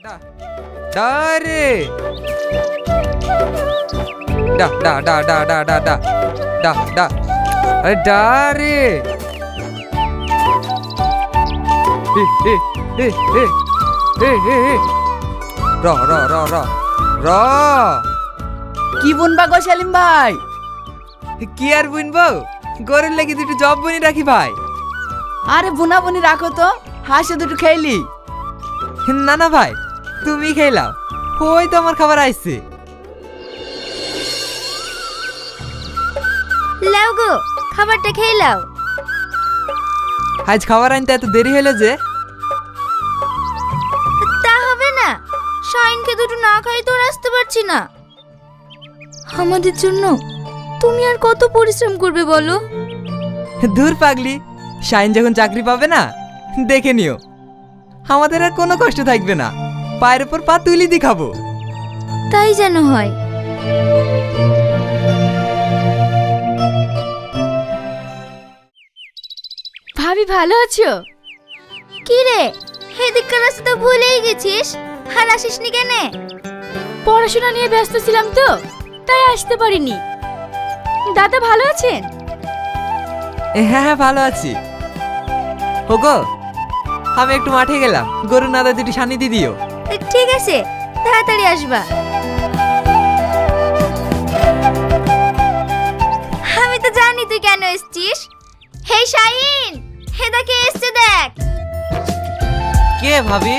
डा डा रे डा डा डा डा डा डा डा डा डा अरे डा रे हे हे हे हे हे हे हे र र र र र কি বুনবা গো সেলিম ভাই? কি আর বুনবো, গরুর লাগি দুটো জব বুনি রাখি ভাই। আরে বুনা বুনি রাখো তো, হাসে দুটো খেলি। না না ভাই, তুমি খেলাও, ওই তো আমার খাবার আইছে। লাও গো, খাবারটা খেয়ে লাও। আজ খাবার আনতে এত দেরি হলো যে? তা হবে না, শাইনকে দুটো না খাই তো আর আসতে পারছি না। আমাদের জন্য তুমি আর কত পরিশ্রম করবে বলো? দূর পাগলি, শাইন যখন চাকরি পাবে না, দেখে নিও আমাদের আর কোনো কষ্ট থাকবে না, পায়ের উপর পা তুলি দি খাবো। তাই যেন হয়। ভাবি ভালো আছো? কি রে, এদিককার রাস্তা ভুলেই গেছিস, আর আসিসনি কেন? পড়াশোনা নিয়ে ব্যস্ত ছিলাম তো, তাই আসতে পারিনি। দাদা ভালো আছেন? হ্যাঁ হ্যাঁ ভালো আছি। ওগো, আমি একটু মাঠে গেলাম, গরু নাদা দুটি সানি দি দিও। ঠিক আছে, তাড়াতাড়ি আসবা। আমি তো জানি তুই কেন এসেছিস। হে শাহিন, হেদা কে এসছে দেখ। কে ভাবি?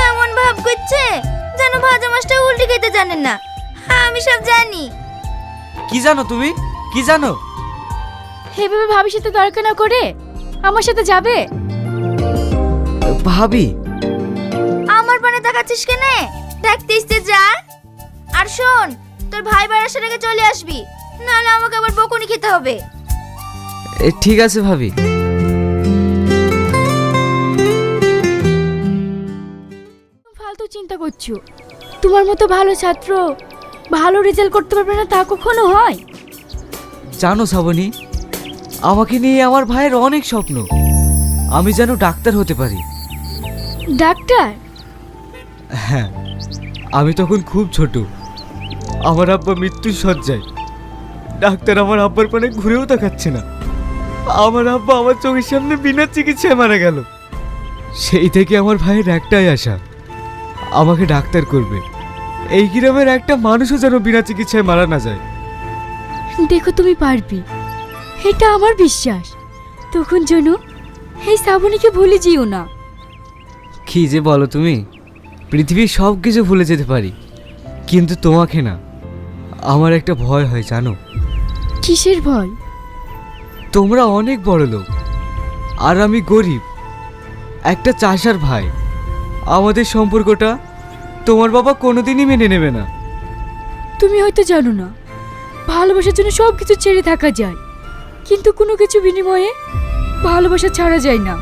এমন ভাব করছে যেন ভাজা মাছটা উল্টে খেতে জানেন না। আমি সব জানি। কি জানো তুমি, কি জানো? এভাবে ভাবির সাথে তর্ক না করে আমার সাথে যাবে। ভাবি, আমার পানে তাকাচ্ছিস কেন? ডাকতে ইসতে যা। আর শোন, তোর ভাই বাড়ার আগে চলে আসবি, নাহলে আমাকে আবার বকুনি খেতে হবে। ঠিক আছে ভাবি। ফালতু চিন্তা করছো, তোমার মতো ভালো ছাত্র ভালো রেজাল্ট করতে পারবে না তা কখনো হয়? জানো শ্রাবণী, আমাকে নিয়ে আমার ভাইয়ের অনেক স্বপ্ন, আমি যেন ডাক্তার হতে পারি। ডাক্তার? হ্যাঁ, আমি তখন খুব ছোট, আমার আব্বা মৃত্যুর শয্যায়, ডাক্তার আমার আব্বার পানে ঘুরেও তাকাচ্ছে না। আমার আব্বা আমার চোখের সামনে বিনা চিকিৎসায় মারা গেল। সেই থেকে আমার ভাইয়ের একটাই আশা, আমাকে ডাক্তার করবে, এই গ্রামের একটা মানুষও যেন বিনা চিকিৎসায় মারা না যায়। দেখো তুমি পারবি, এটা আমার বিশ্বাস। তখন যেন এই শ্রাবণীকে ভুলে যেও না। কি যে বলো তুমি, পৃথিবীর সব কিছু ভুলে যেতে পারি, কিন্তু তোমাকে না। আমার একটা ভয় হয় জানো। কিসের ভয়? তোমরা অনেক বড় লোক আর আমি গরিব, একটা চাষার ভাই। আমাদের সম্পর্কটা তোমার বাবা কোনোদিনই মেনে নেবে না। তুমি হয়তো জানো না, ভালোবাসার জন্য সব কিছু ছেড়ে থাকা যায়, কিন্তু কোনো কিছু বিনিময়ে ভালোবাসা ছাড়া যায় না।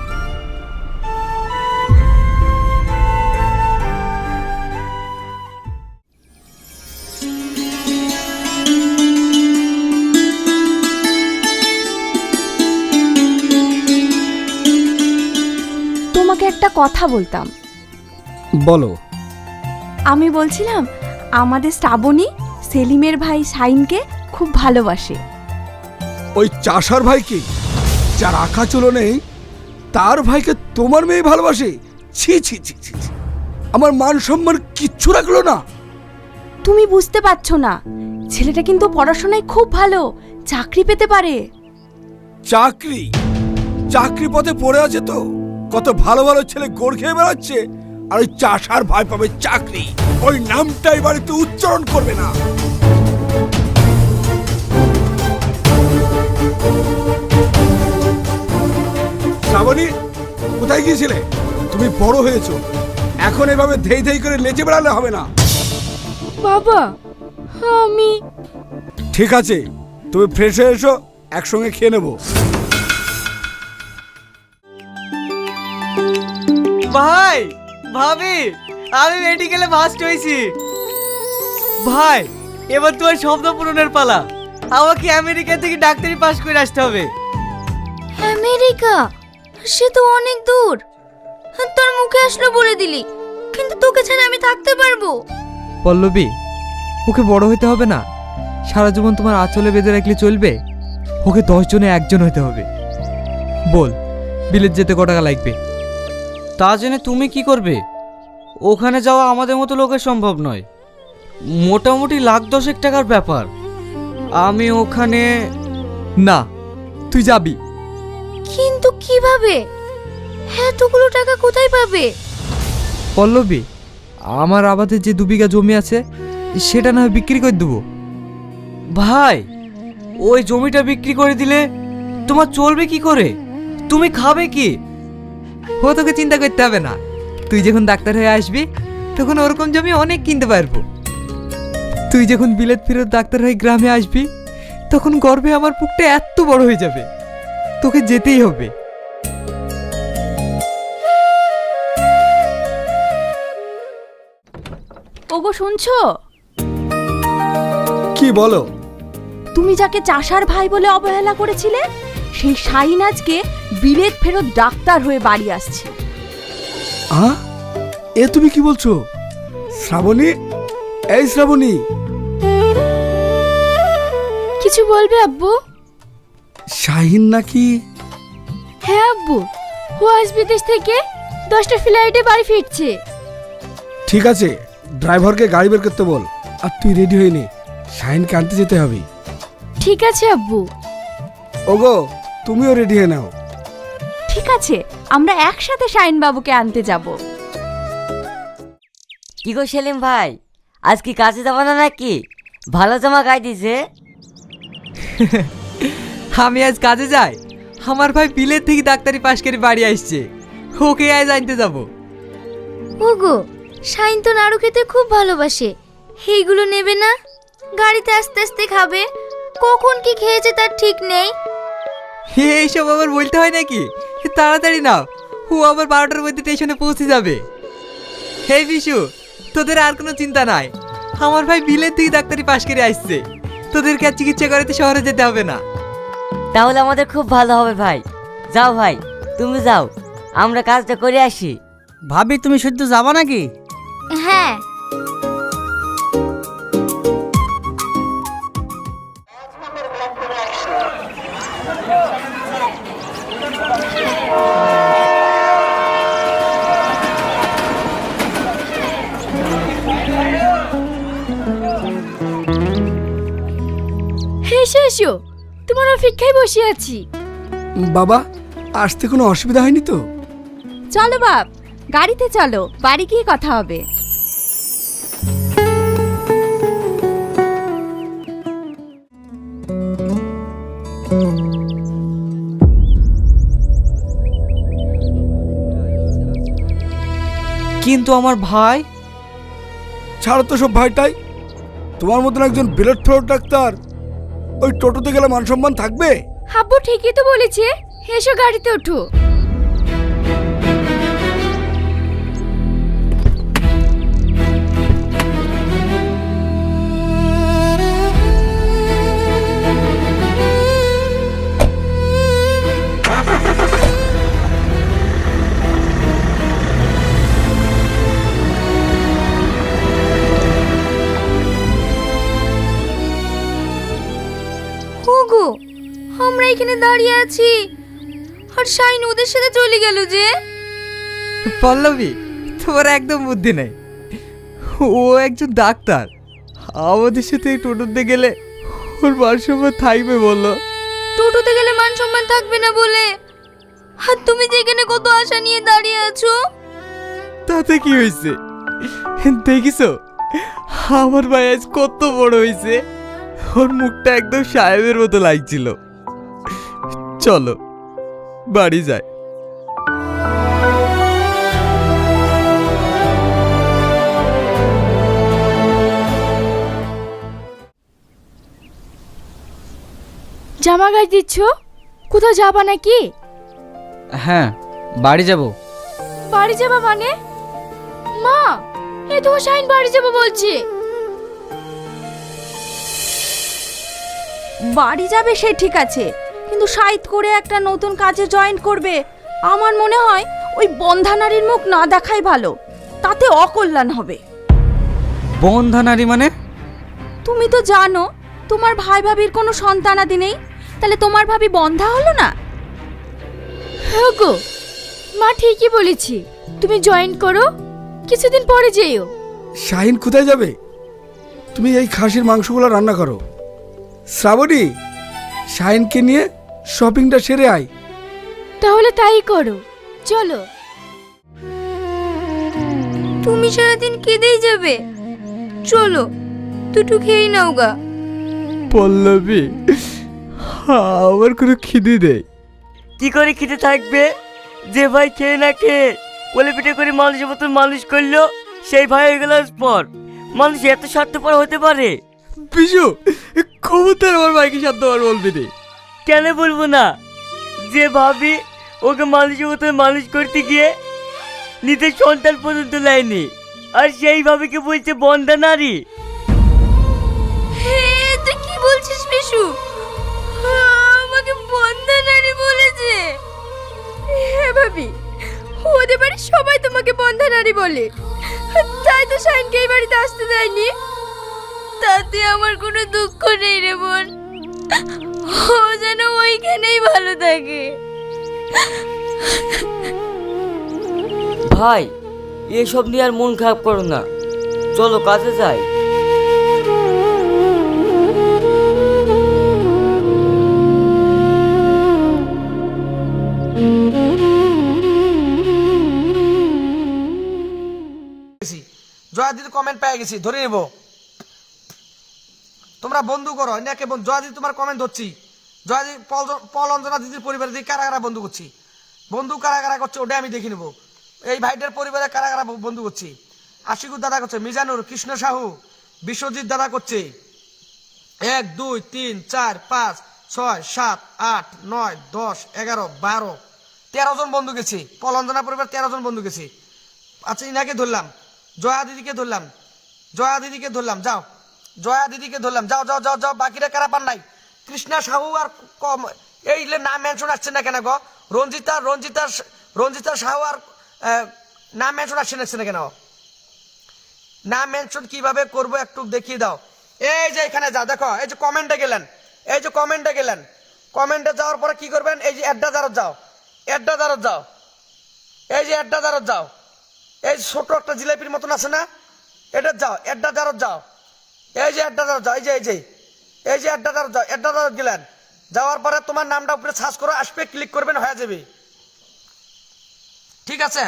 তোমাকে একটা কথা বলতাম। বলো। আমি বলছিলাম, আমাদের শ্রাবণী সেলিমের ভাই শাইনকে খুব ভালোবাসে। ওই চাষার ভাইকে, যার আঁকা চলো নেই, তার ভাইকে তোমার মেয়ে ভালোবাসে? ছি ছি ছি ছি ছি। আমার মান সম্মান কিচ্ছু রাখলো না। তুমি বুঝতে পারছো না, ছেলেটা কিন্তু পড়াশোনায় খুব ভালো, চাকরি পেতে পারে। চাকরি? চাকরি পথে পড়ে আছে তো, কত ভালো ভালো ছেলে গোড় খেয়ে বেড়াচ্ছে, আর ওই চাষার ভাই পাবে চাকরি। ওই নামটাই বাড়িতে উচ্চারণ করবে না। শ্রাবণী, কোথায় গিয়েছিলে? তুমি বড় হয়েছো, এখন এভাবে ধেই ধেই করে নেচে বেড়ালে হবে না। বাবা, আমি ঠিক আছে, তুমি ফ্রেশ হয়ে এসো, একসঙ্গে খেয়ে নেবো। ভাই, ভাবি, আমি মেডিকেলে ফার্স্ট হয়েছি। ভাই, এবার তোমার স্বপ্ন পূরণের পালা। আমাকে আমেরিকা থেকে ডাক্তারি পাশ করে আসতে হবে। আমেরিকা? সে তো অনেক দূর। তোর মুখে আসলো বলে দিলি, কিন্তু তোকে ছাড়া আমি থাকতে পারবো? পল্লবী, ওকে বড় হইতে হবে না, সারা জীবন তোমার আঁচলে বেঁধে রাখলে চলবে? ওকে 10 জনে 1 জন হতে হবে। বল, বিলেত যেতে ক টাকা লাগবে? তা জেনে তুমি কি করবে? ওখানে যাওয়া আমাদের মতো লোকের সম্ভব নয়। মোটামুটি $1,10,000 ব্যাপার। আমি ওখানে না, তুই যাবি। কিন্তু কিভাবে? এতগুলো টাকা কোথায় পাবে? পল্লবী, আমার আবাদের যে 2 বিঘা জমি আছে সেটা না হয় বিক্রি করে দেবো। ভাই, ওই জমিটা বিক্রি করে দিলে তোমার চলবে কি করে? তুমি খাবে কি? ও তোকে চিন্তা করতে হবে না, তুই যখন ডাক্তার হয়ে আসবি তখন ওরকম জমি অনেক কিনতে পারবো। তুই যখন বিলেত ফেরত ডাক্তার হয়ে গ্রামে আসবি তখন গর্বে আমার বুকটা এত বড় হয়ে যাবে, তোকে যেতেই হবে। ওগো শুনছো? কি বলো? তুমি যাকে চাষার ভাই বলে অবহেলা করেছিলে, সেই শাহিন আজকে বিলেত ফেরত ডাক্তার হয়ে বাড়ি আসছে। এ তুমি কি বলছো? শ্রাবণী, এই শ্রাবণী, কিছু বলবে আব্বু? শাহিন নাকি? হ্যাঁ আব্বু, ও আজ বিদেশ থেকে 10টা ফ্লাইটে বাড়ি ফিরছে। ঠিক আছে, ড্রাইভারকে গাড়ি বের করতে বল, আর তুই রেডি হয়ে নে, শাহিনকে আনতে যেতে হবে। ঠিক আছে আব্বু। ওগো, তুমিও রেডি হয়ে নাও। ঠিক আছে, আমরা একসাথে শাহিন বাবুকে আনতে যাব। কি গো সেলিম ভাই, আজ কি কাজে যাবো না নাকি? ভালো জামা গায়ে দিছে। আমি আজ কাজে যাই, আমার ভাই বিলেত থেকে ডাক্তারি পাশ করে বাড়ি আসছে, ওকে আজ আনতে যাবো। ওগো, শাইন তো নাড়ু খেতে খুব ভালোবাসে, এইগুলো নেবে না? গাড়িতে আস্তে আস্তে খাবে, কখন কি খেয়েছে তার ঠিক নেই। এইসব আবার বলতে হয় নাকি? তাড়াতাড়ি নাও, ও আবার 12টার মধ্যে স্টেশনে পৌঁছে যাবে। হে বিশু, তোদের আর কোনো চিন্তা নাই, আমার ভাই বিলেত থেকে ডাক্তারি পাশ করে আসছে, তোদেরকে আর চিকিৎসা করাতে শহরে যেতে হবে না। তাহলে আমাদের খুব ভালো হবে ভাই। যাও ভাই, তুমি যাও, আমরা কাজটা করে আসি। ভাবি, তুমি শুদ্ধ যাবা নাকি? হ্যাঁ। এসো এসো, তোমার অপেক্ষায় বসে আছি। বাবা, আসতে কোনো অসুবিধা হয়নি তো? চলো বাপ, গাড়িতে চলো, বাড়ি গিয়ে কথা হবে। কিন্তু আমার ভাই। ছাড়ো তো সব ভাইটাই, তোমার মতন একজন বিলেত ফেরত ডাক্তার ওই টোটোতে গেলে মান সম্মান থাকবে? আব্বু ঠিকই তো বলেছে, এসো গাড়িতে ওঠো। ওগো, আমরা এখানে দাঁড়িয়ে আছি আর শাইন ওদের সাথে চলে গেল যে। পল্লবী, তোমার একদম বুদ্ধি নেই, ও একজন ডাক্তার, আমাদের সাথে টোটোতে গেলে ওর মান সম্মান থাকবে বললো। টোটোতে গেলে মান সম্মান থাকবে না বলে, আর তুমি যেখানে কত আশা নিয়ে দাঁড়িয়ে আছো। তাতে কি হয়েছে? দেখিছো আমার ভাই আজ কত বড় হয়েছে, ওর মুখটা একদম সাহেবের মতো লাগছিল। চলো বাড়ি যাই। জামা গায়ে দিচ্ছ, কোথাও যাবা নাকি? হ্যাঁ, বাড়ি যাব। বাড়ি যাবা মানে? মা, এ তো শাইন বাড়ি যাবো বলছে। বাড়ি যাবে সে ঠিক আছে, কিন্তু সাইড করে একটা নতুন কাজে জয়েন করবে, আমার মনে হয় ওই বন্ধা নারীর মুখ না দেখাই ভালো, তাতে অকল্যাণ হবে। বন্ধা নারী মানে? তুমি তো জানো তোমার ভাই ভাবির কোনো সন্তানাদি নেই, তাহলে তোমার ভাবি বন্ধা হলো না? হ্যাঁ গো, মা ঠিকই বলেছি। তুমি জয়েন করো, কিছুদিন পরে যেও। শাহিন কোথায় যাবে? তুমি এই খাসির মাংসগুলো রান্না করো। শ্রাবণী, শাহিনকে নিয়ে শপিংটা সেরে আয়। তাহলে তাই করো, চলো। তুমি সারাদিন কেঁদেই যাবে, চলো দুটো খেয়েই নাও গা। পল্লবী, আমার কোনো খিদে দেয়। কি করে খেতে থাকবে? যে ভাই খেয়ে না খেয়ে কোলে পিঠে করে মানুষের মতন মানুষ করলো, সেই ভাই হয়ে গেল পর। মানুষ এত স্বার্থপর হতে পারে? বিশু, ক্ষমতার আমার ভাইকে সাধ্যবার বলবি রে। কেন বলবো না? যে ভাবি ওকে মানুষের মতন মানুষ করতে গিয়ে নিজের সন্তান পর্যন্ত লাইনি, আর সেই ভাবিকে বলছে বন্ধা নারী। তুই কি বলছিস বিশু? আমাকে বন্ধা নারী বলেছে? হ্যাঁ ভাবি, ওদের বাড়ির সবাই তোমাকে বন্ধা নারী বলে, তাই তো শাইনকে এই বাড়িতে আসতে দেয়নি। তাতে আমার কোনো দুঃখ নেই রে বোন, ও যেন ওইখানেই ভালো থাকে। ভাই, এসব নিয়ে আর মন খারাপ করো না, চলো কাজে যাই। জয়া দিদি কমেন্ট পেয়ে গেছি, ধরে নেব। তোমরা বন্ধু করো নাকি? জয়া দিদি তোমার কমেন্ট ধরছি। জয়া দিদি পল অঞ্জনা দিদির পরিবার দিয়ে কারা কারা বন্ধু করছি, বন্ধু কারা কারা করছে ওটা আমি দেখে নেবো। এই ভাইটার পরিবারে কারা কারা বন্ধু করছি। আশিকুর দাদা করছে, মিজানুর, কৃষ্ণ সাহু, বিশ্বজিৎ দাদা করছে। 1 2 3 4 5 6 7 8 9 10 11 12 13 জন বন্ধু গেছি। পল অঞ্জনা পরিবার 13 জন বন্ধু গেছি। আচ্ছা, ইনাকে ধরলাম, জয়া দিদিকে ধরলাম, জয়া দিদিকে ধরলাম, যাও। জয়া দিদিকে ধরলাম, যাও যাও যাও যাও। বাকিরা কারা পান নাই? কৃষ্ণা সাহু আর কম এই নাম মেনশন আসছে না কেন গো? রঞ্জিতা সাহু আর নাম মেনশন আসছে না কেন? নাম মেনশন কিভাবে করবো একটু দেখিয়ে দাও। এই যে এখানে যাও, দেখো এই যে কমেন্টে গেলেন, এই যে কমেন্টে গেলেন, কমেন্টে যাওয়ার পরে কি করবেন? এই যে অ্যাড্ডাদারত যাও, অ্যাড্ডাদারত যাও, এই যে অ্যাড্ডাদারত যাও। এই ছোট একটা জিলাপির মতন আছে না, এটা যাও, অ্যাড্ডাদারত যাও। এই যে অ্যাড্ডাদারত যাও, এই যে এই যে অ্যাড্ডাদারত যাও। অ্যাড্ডাদারত গেলেন, যাওয়ার পরে তোমার নামটা উপরে সার্চ করো, আসবে, ক্লিক করবেন, হয়ে যাবে। ঠিক আছে,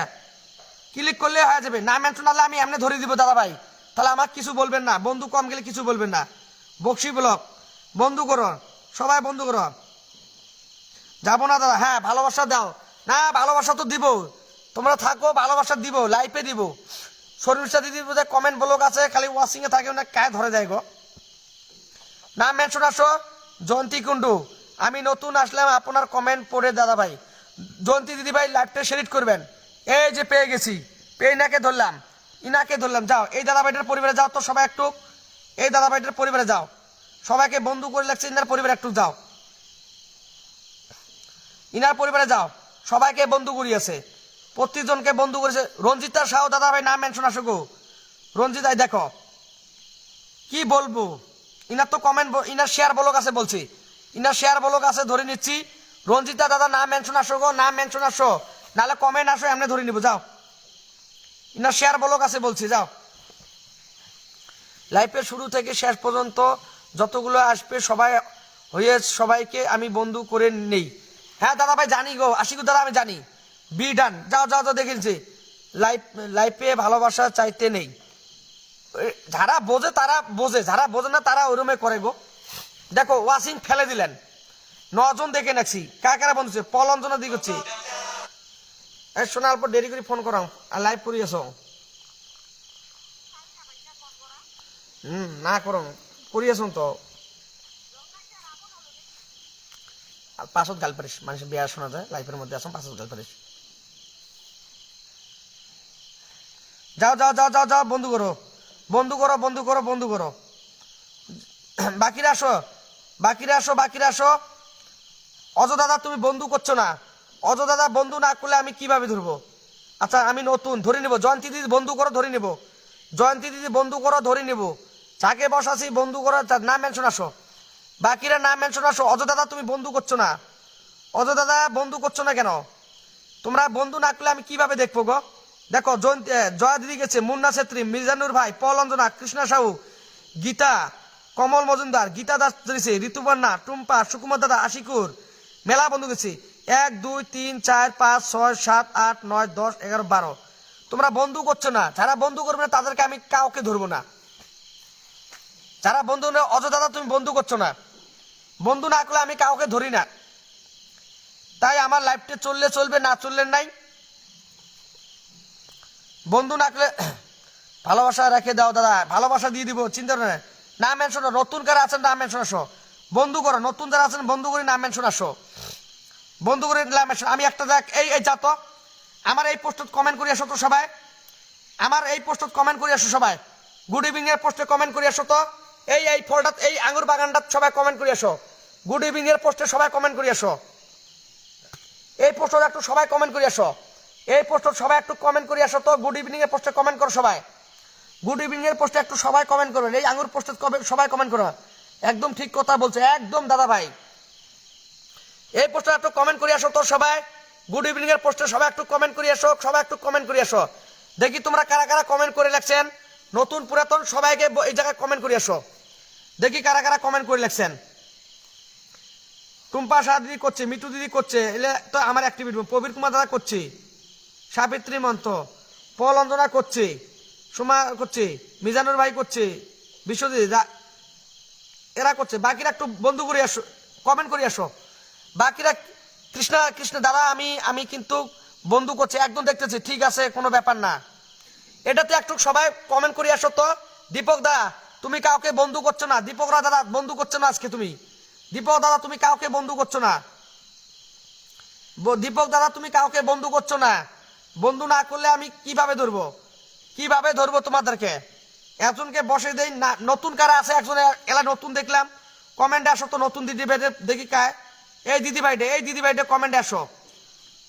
ক্লিক করলে হয়ে যাবে। নাম মেনশন হলে আমি এমনি ধরে দিব দাদা ভাই, তাহলে আমার কিছু বলবেন না। বন্ধু কম গেলে কিছু বলবেন না। বক্সি ব্লক বন্ধু করো, সবাই বন্ধু করো। যাবো না দাদা? হ্যাঁ, ভালোবাসা দাও না, ভালোবাসা তো দিব, তোমরা থাকো, ভালোবাসা দিব, লাইফে দিব। শরীরসা দিদির বোধহয় কমেন্ট ব্লক আছে, খালি ওয়াশিং এ থাকে না, কায় ধরে যায় গো। নাম মেনশন আসো, জয়ন্তী কুন্ডু, আমি নতুন আসলাম, আপনার কমেন্ট পড়ে দাদা ভাই। জয়ন্তী দিদি ভাই লাইভটা শেয়ার করবেন। এই যে পেয়ে গেছি, পেয়ে ইনাকে ধরলাম, ইনাকে ধরলাম, যাও। এই দাদা ভাইটার পরিবারে যাও তো সবাই একটু, এই দাদা ভাইটার পরিবারে যাও, সবাইকে বন্ধু করে লাগছে, ইনার পরিবারে একটু যাও, ইনার পরিবারে যাও, সবাইকে বন্ধু করিয়েছে, প্রতিজনকে বন্ধু করেছে। রঞ্জিতা সাহু দাদা ভাই নাম মেনশন আসো গো। রঞ্জিতাই দেখো কি বলবো, ইনার তো কমেন্ট, ইনার শেয়ার ব্লক আছে বলছি, ইনার শেয়ার ব্লক আছে, ধরে নিচ্ছি। রঞ্জিতা দাদা নাম মেনশন আসো গো, নাম মেনশন আসো, নাহলে কমেন্ট আসো, এমনি ধরে নিব, যাও। ইনার শেয়ার ব্লক আছে বলছি, যাও। লাইফের শুরু থেকে শেষ পর্যন্ত যতগুলো আসবে সবাই হয়ে সবাইকে আমি বন্ধু করে নেই। হ্যাঁ দাদা ভাই জানি গো, আশিকুর দাদা আমি জানি। বি ডান, যাও যাও যাও, দেখেছি। লাইফে ভালোবাসা চাইতে নেই, যারা বোঝে তারা বোঝে, যারা বোঝে না তারা ওরমে করে গো। দেখো ওয়াশিং ফেলে দিলেন, 9 জন দেখে নাকছি, কারা বন্ধু? পল অঞ্জনা দিক হচ্ছে। শোনা অল্প দেরি করে ফোন করাও, আর লাইভ করি আসো। না করো, করি আসুন তো। পাঁচত গাল পারিস, মানুষের বিয়া শোনা যায়, লাইফের মধ্যে আসুন, পাঁচত গাল পারিস। যাও যাও যাও যাও যাও, বন্ধু করো, বন্ধু করো, বন্ধু করো, বন্ধু করো। বাকিরা আসো, বাকিরা আসো, বাকিরা আসো। অজ দাদা তুমি বন্ধু করছো না, অজ দাদা বন্ধু না করলে আমি কিভাবে ধরবো? আচ্ছা আমি নতুন ধরে নেব। জয়ন্তী দিদি বন্ধু করো, ধরে নেব। জয়ন্তী দিদি বন্ধু করো, ধরে নেব। যাকে বসাছি বন্ধু করো, তার নাম মেনশন আসো। বাকিরা নাম মেনশন আসো। অজ দাদা তুমি বন্ধু করছো না, অজ দাদা বন্ধু করছো না কেন? তোমরা বন্ধু না করলে আমি কিভাবে দেখবো গো? দেখো জয়া দিদি গেছে, মুন্না ছেত্রী, মিজানুর ভাই, পল অঞ্জনা, কৃষ্ণা সাহু, গীতা, কমল মজুমদার, গীতা দাস দিয়েছে, ঋতুপর্ণা, টুম্পা, সুকুমার দাদা, আশিকুর, মেলা বন্ধু গেছে। 1 2 3 4 5 6 7 8 9 10 11 12। তোমরা বন্ধু করছো না। যারা বন্ধু করবে না তাদেরকে আমি কাউকে ধরবো না। যারা বন্ধু না, অজ দাদা তুমি বন্ধু করছো না, বন্ধু না করলে আমি কাউকে ধরি না। তাই আমার লাইফটা চললে চলবে, না চললে নাই। বন্ধু না করলে ভালোবাসা রেখে দাও দাদা, ভালোবাসা দিয়ে দিব, চিন্তা করে নাম মেনশন। নতুন কারা আছেন নাম মেনশন আসো, বন্ধু করো। নতুন যারা আছেন বন্ধু করে নাম মেনশন আসো, বন্ধু করে নাম মেনশন। আমি একটা দেখ এই যা তো আমার এই পোস্টত কমেন্ট করে আসো তো সবাই, আমার এই পোস্টত কমেন্ট করে আসো সবাই। গুড ইভিনিং এর পোস্টে কমেন্ট করে আসো তো। এই ফলটাত, এই আঙুর বাগানটাত সবাই কমেন্ট করে আসো। গুড ইভিনিং এর পোস্টে সবাই কমেন্ট করে আসো। এই পোস্টত একটু সবাই কমেন্ট করে আসো, এই পোস্টত সবাই একটু কমেন্ট করে আসো তো। গুড ইভিনিং এর পোস্টে কমেন্ট করো সবাই, গুড ইভিনিং এর পোস্টে একটু সবাই কমেন্ট করবেন। এই আঙুর পোস্টে সবাই কমেন্ট করো। একদম ঠিক কথা বলছে, একদম দাদা ভাই। এই পোস্টে একটু কমেন্ট করে আসো তো সবাই। গুড ইভিনিং এর পোস্টে সবাই একটু কমেন্ট করে আসো, সবাই একটু কমেন্ট করে আসো। দেখি তোমরা কারা কারা কমেন্ট করে লাগছেন, নতুন পুরাতন সবাইকে এই জায়গায় কমেন্ট করে আসো। দেখি কারা কারা কমেন্ট করে লাগছেন। টুম্পা শাহ দিদি করছে, মিটু দিদি করছে, এলে তো আমার অ্যাক্টিভিটি। প্রবীর কুমার দাদা করছে, সাবিত্রী মন্ত, পল অঞ্জনা করছে, সুমা করছে, মিজানুর ভাই করছে, বিশ্বজিৎ এরা করছে। বাকিরা একটু বন্ধু করে আসো, কমেন্ট করে আসো। বাকিরা কৃষ্ণা দাদা আমি কিন্তু বন্ধু করছে, একদম দেখতেছি, ঠিক আছে কোনো ব্যাপার না। এটাতে একটু সবাই কমেন্ট করে আসো তো। দীপক দা তুমি কাউকে বন্ধু করছো না, দীপক দাদা বন্ধু করছো না আজকে তুমি। দীপক দাদা তুমি কাউকে বন্ধু করছো না, দীপক দাদা তুমি কাউকে বন্ধু করছো না। বন্ধু না করলে আমি কিভাবে ধরবো, কিভাবে ধরবো তোমাদেরকে? একজনকে বসে দেই না। নতুন কারা আছে একজনে এলা নতুন দেখলাম, কমেন্টে আসো তো। নতুন দিদি ভাইডে দেখি কায়, এই দিদি ভাইডে কমেন্টে আসো।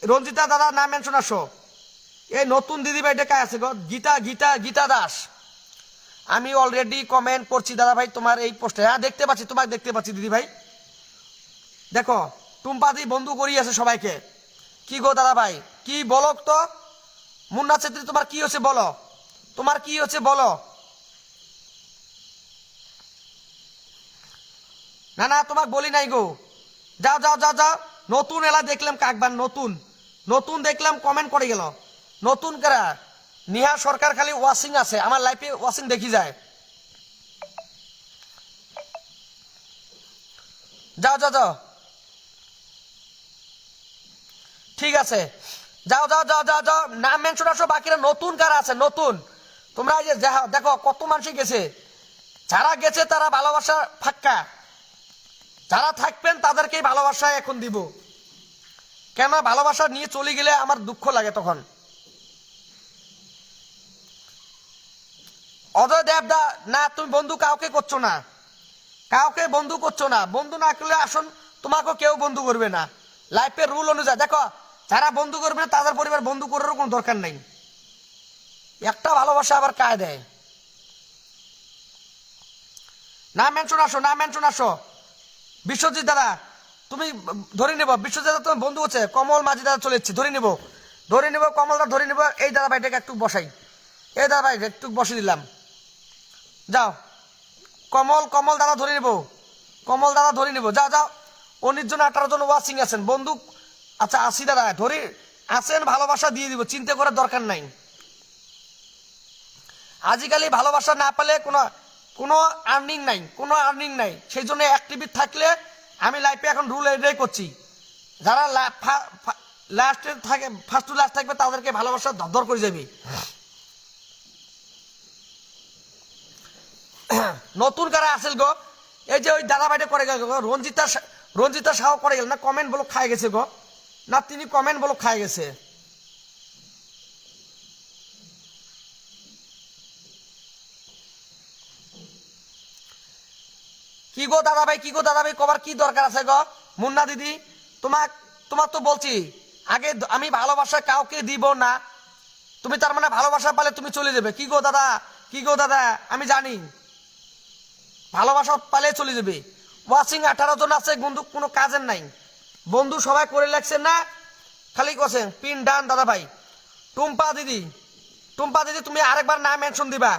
রঞ্জিতা দাদা নাম মেনশন আসো। এই নতুন দিদি ভাইডে কায় আছে গো? গীতা দাস। আমি অলরেডি কমেন্ট করছি দাদা ভাই তোমার এই পোস্টে। হ্যাঁ দেখতে পাচ্ছি, তোমাকে দেখতে পাচ্ছি দিদি ভাই। দেখো টুম্পাদি বন্ধু করি আছে সবাইকে। কি গো দাদা ভাই কি বলো তো? মুন্না ছেত্রী তোমার কি হচ্ছে বলো, তোমার কি হচ্ছে বলো। না তোমাকে বলি নাই গো। যাও। নতুন এলা দেখলাম কাকবার, নতুন দেখলাম কমেন্ট করে গেল। নতুন কারা? নিহা সরকার খালি ওয়াশিং আছে, আমার লাইফে ওয়াশিং দেখি যায়। যাও ঠিক আছে, যাও নাম মেনশন আসো। বাকিরা নতুন কারা আছে নতুন? তোমরা এই যে দেখো কত মানুষই গেছে, যারা গেছে তারা ভালোবাসা ফাক্কা, যারা থাকবেন তাদেরকেই ভালোবাসা এখন দিব। কেন ভালোবাসা নিয়ে চলে গেলে আমার দুঃখ লাগে তখন। অজয় দেবদা না তুমি বন্ধু কাউকে করছো না, কাউকে বন্ধু করছো না। বন্ধু না করলে আসুন তোমাকে কেউ বন্ধু করবে না। লাইফের রুল অনুযায়ী দেখো, যারা বন্ধু করবে না তাদের পরিবার বন্ধু করারও কোনো দরকার নেই। একটা ভালোবাসা আবার কায় দেয়। নাম মেনশন আসো। বিশ্বজিৎ দাদা তুমি ধরে নেবো, বিশ্বজিৎ দাদা তুমি বন্ধু হচ্ছে। কমল মাঝি দাদা চলে এসছে, ধরে নেবো কমল দাদা ধরে নেবো। এই দাদা ভাইটাকে একটু বসাই, এই দাদা ভাই একটু বসে দিলাম। যাও কমল দাদা ধরে নেবো, যাও। 19 জন 18 জন ওয়াচিং আছেন বন্ধু। আচ্ছা 80 দাদা ধরে আছেন, ভালোবাসা দিয়ে দিব, চিন্তা করার দরকার নাই। আজকালি ভালোবাসা না পেলে কোনো আর্নিং নাই, সেই জন্য অ্যাক্টিভিটি থাকলে আমি লাইফে এখন রুল এটাই করছি। যারা লাস্টে থাকে, ফার্স্ট টু লাস্ট থাকবে তাদেরকে ভালোবাসা ধর করে যাবি। নতুন কারা আসেল গো? এই যে ওই দাদা ভাইটা করে গেল রঞ্জিতা সাহ করে গেল না, কমেন্ট বলো খাই গেছে গো না, তিনি কমেন্ট বলো খাই গেছে। কি গো দাদা ভাই কবার কি দরকার আছে গো? মুন্না দিদি তোমার তো বলছি আগে আমি ভালোবাসা কাউকে দিব না, তুমি তার মানে ভালোবাসা পালে তুমি চলে যাবে? কি গো দাদা, কি গো দাদা, আমি জানি ভালোবাসা পালে চলে যাবে। ওয়াচিং 18 জন আছে, বন্ধু কোনো কাজের নাই। বন্ধু সবাই করে লাগছেন না, খালি করছেন পিন ডান দাদা ভাই। টুম্পা দিদি, টুম্পা দিদি তুমি আরেকবার নাম মেনশন দিবা।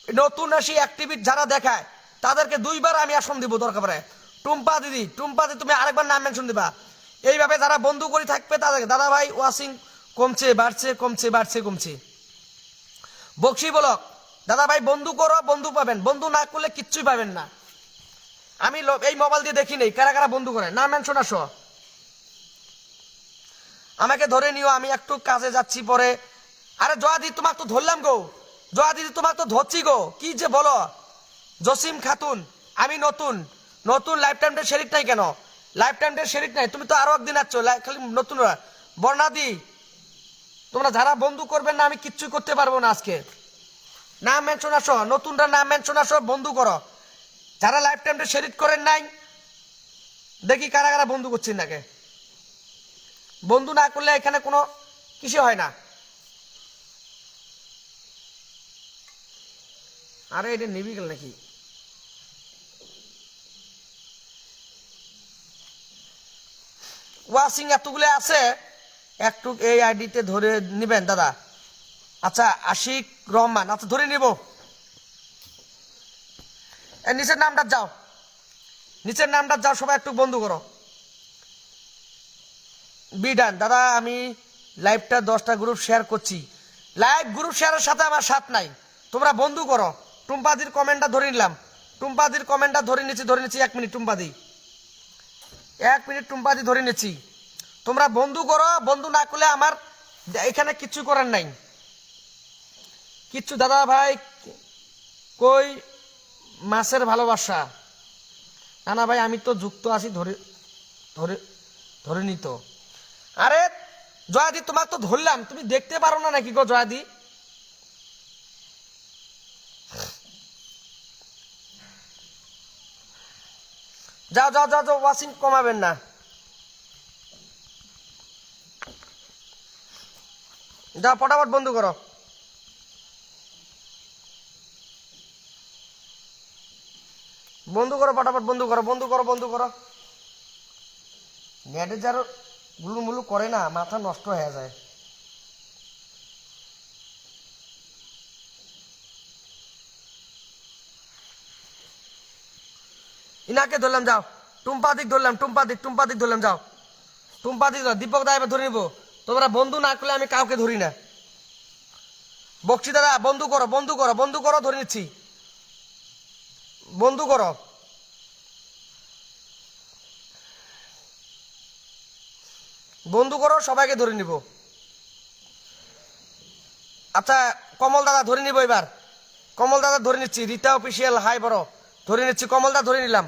নতুন আসি অ্যাক্টিভিটি যারা দেখায় তাদেরকে 2 বার আমি আসন দিব দরকার পড়ে। টুম্পা দিদি, টুম্পা দিদি তুমি আরেকবার নাম মেনশন দিবা। এইভাবে যারা বন্ধু করে থাকবে তাদেরকে দাদা ভাই ওয়াচিং কমছে বাড়ছে, কমছে বাড়ছে, কমছে। বক্সি বলক দাদা ভাই বন্ধু করো, বন্ধু পাবেন, বন্ধু না করলে কিচ্ছুই পাবেন না। আমি এই মোবাইল দিয়ে দেখি নেই কারা কারা বন্ধু করে, নাম মেনশন আসো। আমাকে ধরে নিও, আমি একটু কাজে যাচ্ছি পরে। আরে জয়া দিদি তোমাকে তো ধরলাম গো, জয়া দিদি তোমাকে তো ধরছি গো, কি যে বলো। জসিম খাতুন, আমি নতুন নতুন লাইফ টাইম ডে শেরিক নাই কেন? লাইফ টাইম ডে শেরিক নাই, তুমি তো আরো একদিন আসছো, খালি নতুন। বর্ণাদি তোমরা যারা বন্ধু করবেন না আমি কিচ্ছু করতে পারবো না আজকে। নাম মেনশন আসো, নতুনরা নাম মেনশন আসো, বন্ধু করো। যারা লাইফ টাইম ডে শেরিক করেন নাই দেখি কারা কারা বন্ধু করছেন নাকি। বন্ধু না করলে এখানে কোনো কিছু হয় না। আরে এটা নিবি গেল নাকি? ওয়াচিং এতগুলো আছে, একটু এই আইডিতে ধরে নিবেন দাদা। আচ্ছা আশিক রহমান, আচ্ছা ধরে নিব। নিচের নামটা যাও, নিচের নামটা যাও, সবাই একটু বন্ধু করো। বিডান দাদা আমি লাইভটা 10টা গ্রুপ শেয়ার করছি, লাইভ গ্রুপ শেয়ারের সাথে আমার সাথ নাই, তোমরা বন্ধু করো। টুম্পাদির কমেন্টটা ধরে নিলাম, টুম্পাদির কমেন্টটা ধরে নিচ্ছি, ধরে নিচ্ছি 1 মিনিট টুম্পাদি, 1 মিনিট টুম্পাদি ধরে নিচ্ছি। তোমরা বন্ধু করো, বন্ধু না করলে আমার এখানে কিচ্ছু করার নাই, কিচ্ছু। দাদা ভাই কই মাছের ভালোবাসা? না না ভাই আমি তো যুক্ত আছি, ধরে ধরে ধরে নিত। আরে জয়াদি তোমার তো ধরলাম, তুমি দেখতে পারো না নাকি গো জয়াদি? যাও যাও যাও যাও, ওয়াচিং কমাবেন না। যাও ফটাফট বন্ধু করো। বন্ধু করো ফটাফট, বন্ধু করো, বন্ধু করো, বন্ধু করো। নেটে যার গুলু মুলু করে না মাথা নষ্ট হয়ে যায়। ইনাকে ধরলাম, যাও। টুম্পাদিক ধরলাম, টুম্পাদিক, টুম্পাদিক ধরলাম, যাও। টুম্পাদিক দীপক দা এবার ধরে নিবো। তোমরা বন্ধু না করলে আমি কাউকে ধরি না। বক্সি দাদা বন্ধু করো, বন্ধু করো, বন্ধু করো, ধরে নিচ্ছি, বন্ধু করো। বন্ধু করো, সবাইকে ধরে নিব। আচ্ছা কমল দাদা ধরে নিব এবার, কমল দাদা ধরে নিচ্ছি। রীতা অফিসিয়াল হাই বড় ধরে নিচ্ছি, কমল দা ধরে নিলাম,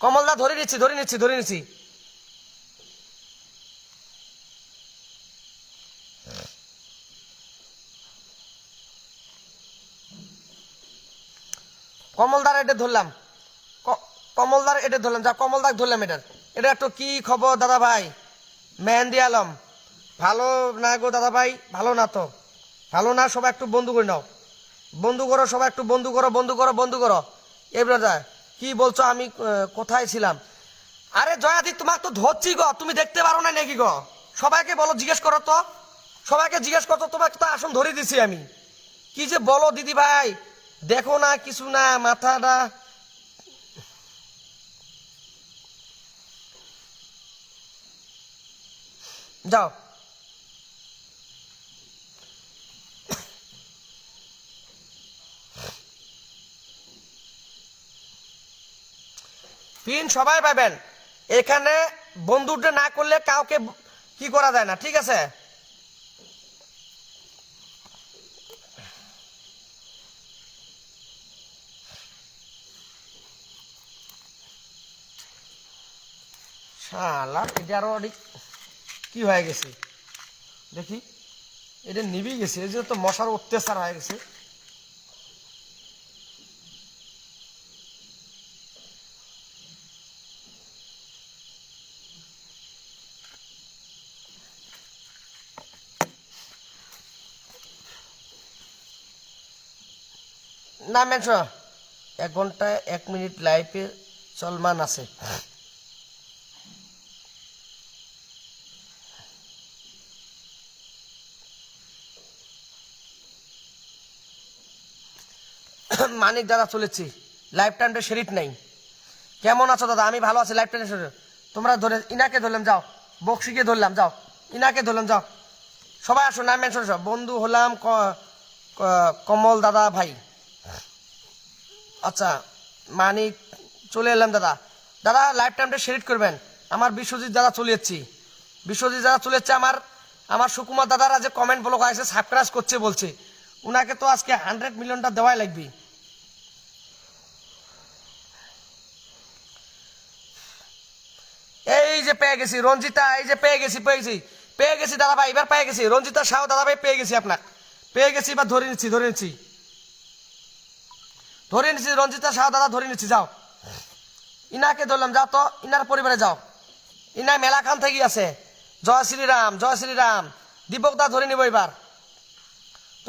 কমল দা ধরে নিচ্ছি, ধরে নিচ্ছি, ধরে নিচ্ছি। কমলদার এটা ধরলাম, কমলদার এটা ধরলাম, যা কমলদার ধরলাম। এটা একটু কি খবর দাদা ভাই? মেহেন্দি আলম ভালো না গো দাদা ভাই? ভালো না তো, ভালো না। সবাই একটু বন্ধু করে নাও, বন্ধু করো, সবাই একটু বন্ধু করো, বন্ধু করো, বন্ধু করো। এবার কি বলছো? আমি কোথায় ছিলাম? আরে জয়াদি তোমার তো ধরছি গো, তুমি দেখতে পারো না নাকি গো? সবাইকে বলো, জিজ্ঞেস করো তো, সবাইকে জিজ্ঞেস করো। তোমাকে তো আসন ধরে দিছি আমি, কি যে বলো দিদি ভাই, দেখো না কিছু না, মাথাটা। যাও পিন সবাই পাবেন এখানে। বন্ধুটা না করলে কাউকে কি করা যায় না, ঠিক আছে? শালা এটা আরো অনেক কি হয়ে গেছে দেখি, এটা নিবি গেছে, এই যে তো মশার অত্যাচার হয়ে গেছে। নাম মেন শোনো, 1 ঘন্টা 1 মিনিট লাইভে চলমান আছে। মানিক দাদা চলেছি, লাইফ টাইমটা শেরিট নাই। কেমন আছো দাদা? আমি ভালো আছি, লাইফ টাইম তোমরা ধরে ইনাকে ধরলাম, যাও বক্সিকে ধরলাম, যাও ইনাকে ধরলাম, যাও সবাই আসো, নাম মেনশন সব। বন্ধু হলাম কমল দাদা ভাই। আচ্ছা মানিক চলে এলাম দাদা। দাদা লাইফ টাইমটা শেরিট করবেন। আমার বিশ্বজিৎ দাদা চলে যাচ্ছি, বিশ্বজিৎ দাদা চলে যাচ্ছে। আমার সুকুমার দাদারা যে কমেন্ট ব্লক আছে সাবস্ক্রাইব করছে বলছে, উনাকে তো আজকে 100 মিলিয়নটা দেওয়াই লাগবে। এই যে পেয়ে গেছি রঞ্জিতা, এই যে পেয়ে গেছি দাদা ভাই, এবার পেয়ে গেছি রঞ্জিতা সাহ দাদা ভাই, পেয়ে গেছি আপনার, পেয়ে গেছি। এবার ধরে নিচ্ছি রঞ্জিতা সাহ দাদা, ধরে নিচ্ছি। যাও ইনাকে ধরলাম, যাও তো ইনার পরিবারে যাও। ইনা মেলাখান থেকে আছে। জয় শ্রীরাম, জয় শ্রীরাম। দীপক দা ধরে নিব এবার।